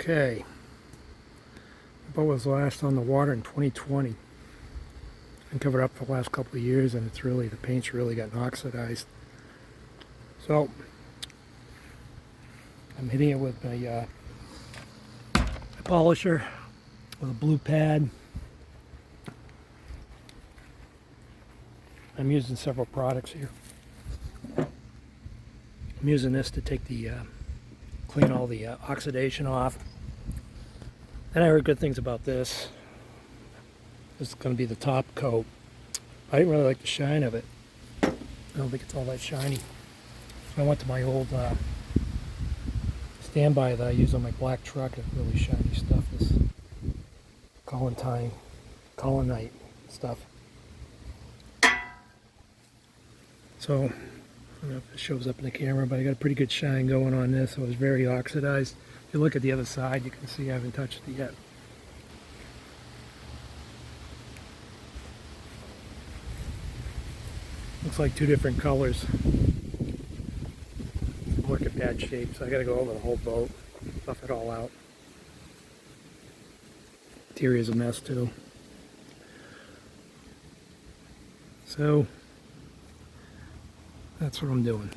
Okay, the boat was last on the water in 2020. Been covered up for the last couple of years, and the paint's really gotten oxidized. So I'm hitting it with a polisher with a blue pad. I'm using several products here. I'm using this to take the clean all the oxidation off. And I heard good things about this. This is going to be the top coat. I didn't really like the shine of it. I don't think it's all that shiny. So I went to my old standby that I use on my black truck. It's really shiny stuff. This Colonite stuff. So I don't know if it shows up in the camera, but I got a pretty good shine going on this. So it was very oxidized. If you look at the other side, you can see I haven't touched it yet. Looks like two different colors. Look at bad shape, so I gotta go over the whole boat, buff it all out. Interior's a mess too. So that's what I'm doing.